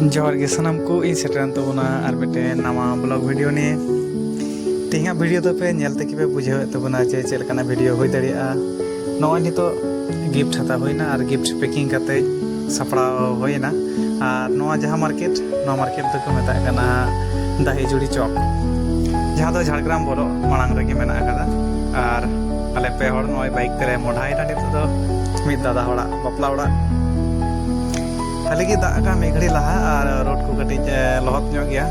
जोहर गे सानाम को इन सेटरन तबना और मिटे नवा ब्लॉग वीडियो ने तेहा वीडियो तो पे नेल तक पे बुझाव तबना जे चेल काना वीडियो होई दड़िया नॉय नितो गिफ्ट हता होइना और गिफ्ट पैकिंग करते सपड़ा होइना और नवा जहां मार्केट तो को मेता कना दाही जुड़ी चौक जहां दो झाड़ग्राम बोलो मांग रगे मेना कदा और अले पे हर नॉय बाइक तेरे मोढ़ाइना नितो दो मिद दादा होड़ा बपला होड़ा हालांकि दागा मेघड़ी लहा और रोड को कटी लहत ᱧᱚᱜ गया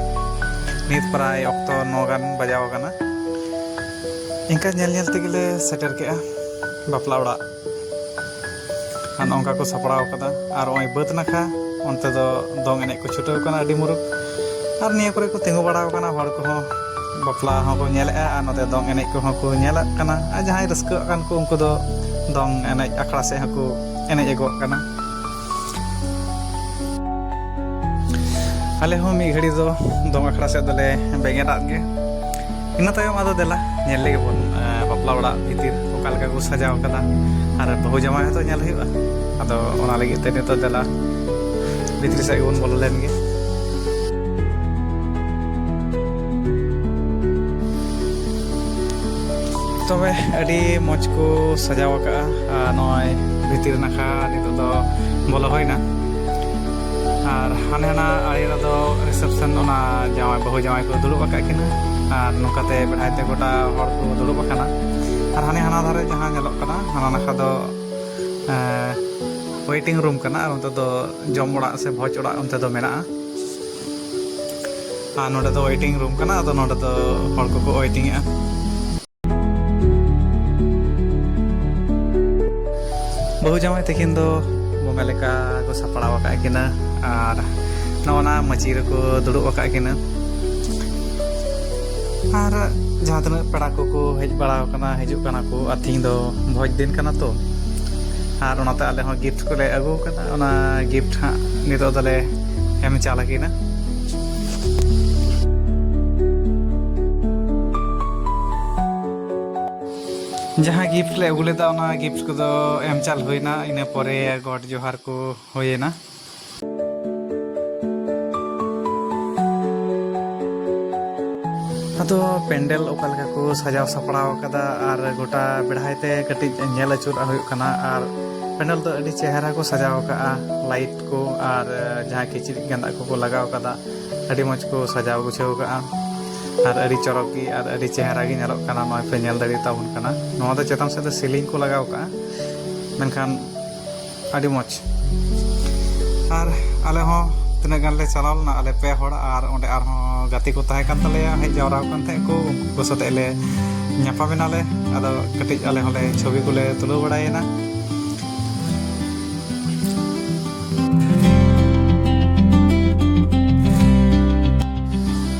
नित प्राय अक्तो 9 गान बजाव कना इनका नेल नेल तेगेले सेटर केआ बापला ओड़ा नौका को सपड़ाव कदा और ओय बद नाखा ओनते दो दोंग एने को छुटाव कना अडी मुरुक और निया करे को तिंगु बड़ाव कना हर को बापला हो को नेलआ और नोते दोंग एने को को नेला कना आ जहां रस्क कान को उनको दो दोंग एने अखड़ा से हको एने एगो कना आले हो मी घड़ी दो दोंग अखड़ा से दले बेगेरा गे इना तायम आदो देला नेल लेगे बोन बापला ओड़ा भीतिर ओका लगा को सजाव कदा और बहु जमाय तो नेल हुआ आदो ओना लगी ते नितो देला भीतर से बोन बोलो लेन गे तबे अडी मौज को सजाव का नय भीतर नाखा नितो दो बोलो होइना और हाने हाना आड़ी रदो रिसेप्शन ओना जामाय बहु जामाय को दुड़ुब आका किना और नोकाते बेढ़ाइते गोटा हर को दुड़ुब आकाना और हाने हाना धारे जहां नेलोक कना हाना नाखा दो वेटिंग रूम कना और उनते दो जम ओड़ा से भोज ओड़ा उनते दो मेना और नोडे दो वेटिंग रूम कना तो नोडे दो हर को वेटिंग आ बहु जामाय तकिन दो बोंगा लेका को सपड़ाव आका किना और नौना मची को दुड़ुब आका किना और जहाँ तना पेड़ा को हेज बड़ा हजू कना को और तीन दो भोज दिन कना तो और ओनाते आले हो गिफ्ट को ले अगू कना ओना गिफ्ट हाँ नितो दले एम चाला किना जहाँ गिफ्ट ले अगू लेदा ओना गिफ्ट को दो एम चाल होइना इना परे गॉड जोहार को होइना अदो पेंडल ओकालका को सजाव सपड़ाव कदा और गोटा बेढ़ाइते कटिज नेल अचुर हुई कना और पेंडल तो अड़ी चेहरा को सजाव का लाइट को और जहाँ किचरिज गेंदा को लगाव कदा अड़ी मज को सजाव गुछाव का और अड़ी चरक की और अड़ी चेहरा की नेलोक कना नय पे नेल दाड़ी ताबुन कना नोआ दो चेतन से सीलिंग को लगाव का मेनखान अड़ी मज और आले हो तना गान ले चलावना आले पे हड़ और ओंडे आरहों गाती को ताहे कान तलेया हेज जावराव कान थे को सते ले ᱧᱟᱯᱟᱢ एनाले आदो कटिज आले होले छवि को ले तुलो बड़ायना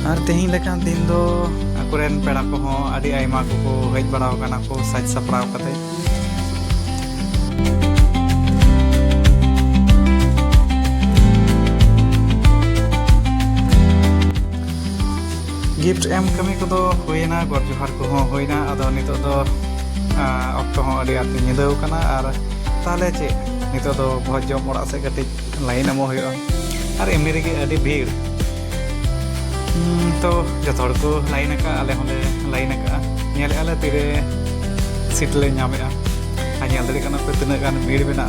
और तेहिं लेकान दिन दो अकुरेन पेड़ा को हो अडी आयमा को हेज बड़ाव काना को साज सपड़ाव कते गिफ्ट एम कमी को दो होइना गॉड जोहार को हो होइना आदो नितो दो अक्तो हो अडी आती निदाव कना और ताले चे नितो दो भोज जम ओड़ा से कटी लाइन एमो होइयो और एमनी रेगे अडी भीड़ तो जतो हड़ को लाइन का आले होले लाइन का नेल आले तिरे सीट ले ᱧᱟᱢᱮᱜᱼᱟ आ नेल दड़ी कना पे तिना गान भीड़ मेना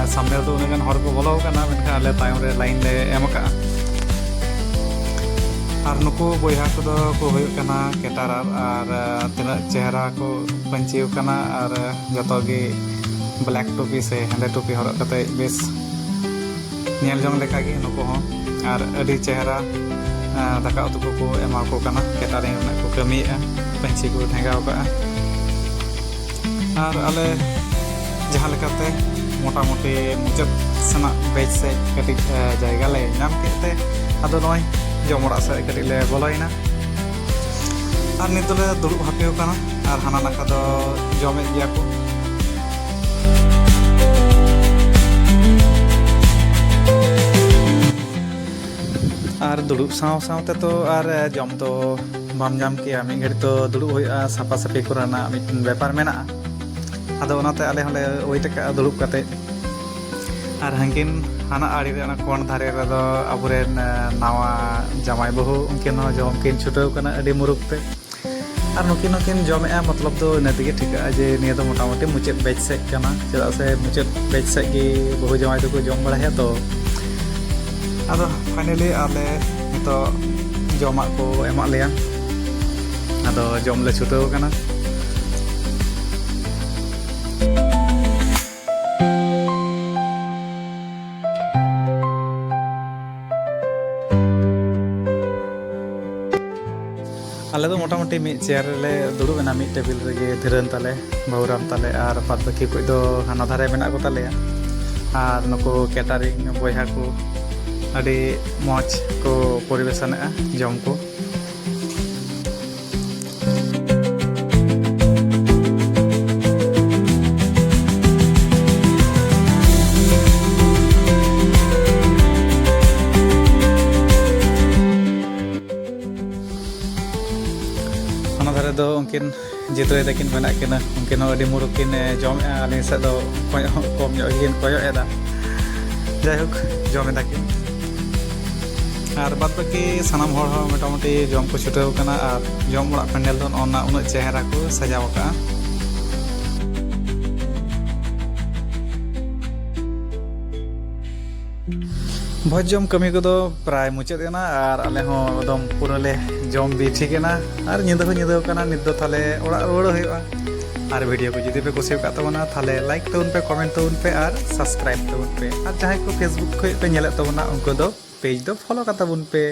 सामने तो उना गान हड़ को बोलो कना मेनखा आले तायम रे लाइन ले एम का और नुको बोया को होना केटारार और तना चेहरा को पंची और जो ब्लैक टोपी से हेंदे टोपी हरक कते बेस नेल जंग लेका गे नुको हो और अडी चेहरा दाका उतु को एमा को कना केटारे को कमिया पंची को ठेंगाव का और आले जहां लेकाते मोटा मोटी मुचाद सना बेच से कटी जायगा ले नाम केते आदो नय जम ओड़ा से कटी ले बोलोइना और नित ले दुड़ुब हापिव कना और हाना नाका दो जमे गया को और दुड़ुब साव सावते तो और जम तो बाम जाम किया मी घड़ी तो दुड़ुब होइआ सापा सापी कोराना मिटन व्यापार मेना आदो ओनाते आले होले ओइटका दुड़ुब कते और हंकिन ᱦᱟᱱᱟ ᱟᱲᱮ ᱨᱮ ᱚᱱᱟ ᱠᱚᱬ ᱫᱷᱟᱨᱮ ᱨᱮᱫᱚ ᱟᱵᱚᱨᱮᱱ ᱱᱟᱣᱟ ᱡᱟᱢᱟᱭ ᱵᱟᱹᱦᱩ ᱩᱱᱠᱤᱱ ᱦᱚᱸ ᱡᱚᱢ ᱠᱤᱱ ᱪᱷᱩᱴᱟᱹᱣ ᱠᱟᱱᱟ ᱟᱹᱰᱤ ᱢᱩᱨᱩᱠ ᱛᱮ ᱟᱨ ᱱᱩᱠᱤᱱ ᱦᱚᱸᱠᱤᱱ ᱡᱚᱢᱮᱜᱼᱟ ᱢᱚᱛᱞᱚᱵ ᱫᱚ ᱤᱱᱟᱹ ᱛᱮᱜᱮ ᱴᱷᱤᱠᱟᱹᱜᱼᱟ ᱡᱮ ᱱᱤᱭᱟᱹ ᱫᱚ ᱢᱚᱴᱟᱢᱩᱴᱤ ᱢᱩᱪᱟᱹᱫ ᱵᱮᱪ ᱥᱮᱡ ᱠᱟᱱᱟ ᱪᱮᱫᱟᱜ ᱥᱮ ᱢᱩᱪᱟᱹᱫ ᱵᱮᱪ ᱥᱮᱡ ᱜᱮ ᱵᱟᱹᱦᱩ ᱡᱟᱢᱟᱭ ᱫᱚᱠᱚ ᱡᱚᱢ ᱵᱟᱲᱟᱭᱟ ᱛᱚ ᱟᱫᱚ ᱯᱷᱟᱭᱱᱟᱞᱤ ᱟᱞᱮ ᱱᱤᱛᱚᱜ ᱡᱚᱢᱟᱜ ᱠᱚ ᱮᱢᱟᱜ ᱞᱮᱭᱟ ᱟᱫᱚ ᱡᱚᱢ ᱞᱮ ᱪᱷᱩᱴᱟᱹᱣ ᱠᱟᱱᱟ ᱟᱞᱮ ᱫᱚ ᱢᱚᱴᱟᱢᱩᱴᱤ ᱢᱤᱫ ᱪᱮᱭᱟᱨ ᱨᱮᱞᱮ ᱫᱩᱲᱩᱵ ᱮᱱᱟ ᱢᱤᱫ ᱴᱮᱵᱤᱞ ᱨᱮᱜᱮ ᱫᱷᱤᱨᱟᱹᱱ ᱛᱟᱞᱮ ᱵᱟᱹᱦᱩᱨᱟᱢ ᱛᱟᱞᱮ ᱟᱨ ᱵᱟᱫ ᱵᱟᱹᱠᱤ ᱠᱚ ᱫᱚ ᱦᱟᱱᱟ ᱫᱷᱟᱨᱮ ᱢᱮᱱᱟᱜ ᱠᱚ ᱛᱟᱞᱮᱭᱟ ᱟᱨ ᱱᱩᱠᱩ ᱠᱮᱴᱟᱨᱤᱝ ᱵᱚᱭᱦᱟ ᱠᱚ ᱟᱹᱰᱤ ᱢᱚᱡᱽ ᱠᱚ ᱯᱚᱨᱤᱵᱮᱥᱚᱱᱮᱜᱼᱟ ᱡᱚᱢ ᱠᱚ ᱚᱱᱟ ᱫᱷᱟᱨᱮ ᱫᱚ ᱩᱱᱠᱤᱱ ᱡᱤᱛᱟᱹᱭ ᱛᱟᱹᱠᱤᱱ ᱢᱮᱱᱟᱜ ᱠᱤᱱᱟ ᱩᱱᱠᱤᱱ ᱦᱚᱸ ᱟᱹᱰᱤ ᱢᱩᱨᱩᱠ ᱠᱤᱱ ᱡᱚᱢᱮᱜᱼᱟ ᱟᱹᱞᱤᱧ ᱥᱮᱫ ᱫᱚ ᱠᱚᱢ ᱧᱚᱜ ᱜᱮᱠᱤᱱ ᱠᱚᱭᱚᱜ ᱮᱫᱟ ᱡᱟᱭᱦᱳᱠ ᱡᱚᱢ ᱮᱫᱟ ᱠᱤᱱ ᱟᱨ ᱵᱟᱫ ᱵᱟᱹᱠᱤ ᱥᱟᱱᱟᱢ ᱦᱚᱲ ᱦᱚᱸ ᱢᱳᱴᱟᱢᱩᱴᱤ ᱡᱚᱢ ᱠᱚ ᱪᱷᱩᱴᱟᱹᱣ ᱠᱟᱱᱟ ᱟᱨ ᱡᱚᱢ ᱚᱲᱟᱜ ᱯᱮᱱᱰᱮᱞ ᱫᱚ ᱱᱚᱜᱼᱚ ᱱᱟ ᱩᱱᱟᱹᱜ ᱪᱮᱦᱨᱟ ᱠᱚ ᱥᱟᱡᱟᱣ ᱟᱠᱟᱜᱼᱟ ᱵᱷᱚᱡᱽ ᱡᱚᱢ ᱠᱟᱹᱢᱤ ᱠᱚᱫᱚ ᱯᱨᱟᱭ ᱢᱩᱪᱟᱹᱫ ᱮᱱᱟ ᱟᱨ ᱟᱞᱮ ᱦᱚᱸ ᱮᱠᱫᱚᱢ ᱯᱩᱨᱟᱹ ᱞᱮ ᱡᱚᱢ ᱵᱤ ᱴᱷᱤᱠ ᱮᱱᱟ ᱟᱨ ᱧᱤᱫᱟᱹ ᱦᱚᱸ ᱧᱤᱫᱟᱹ ᱠᱟᱱᱟ ᱱᱤᱛ ᱫᱚ ᱛᱟᱦᱞᱮ ᱚᱲᱟᱜ ᱨᱩᱣᱟᱹᱲ ᱦᱩᱭᱩᱜᱼᱟ ᱟᱨ ᱵᱷᱤᱰᱤᱭᱳ ᱠᱚ ᱡᱩᱫᱤ ᱯᱮ ᱠᱩᱥᱤ ᱟᱠᱟᱫ ᱛᱟᱵᱚᱱᱟ ᱛᱟᱦᱞᱮ ᱞᱟᱭᱤᱠ ᱛᱟᱵᱚᱱ ᱯᱮ ᱠᱚᱢᱮᱱᱴ ᱛᱟᱵᱚᱱ ᱯᱮ ᱟᱨ ᱥᱟᱵᱥᱠᱨᱟᱭᱤᱵ ᱛᱟᱵᱚᱱ ᱯᱮ ᱟᱨ ᱡᱟᱦᱟᱸᱭ ᱠᱚ ᱯᱷᱮᱥᱵᱩᱠ ᱠᱷᱚᱡ ᱯᱮ ᱧᱮᱞᱮᱫ ᱛᱟᱵᱚᱱᱟ ᱩᱱᱠᱩ ᱫᱚ ᱯᱮᱡᱽ ᱫᱚ ᱯᱷᱚᱞᱳ ᱠᱟᱛᱟᱵᱚᱱ ᱯᱮ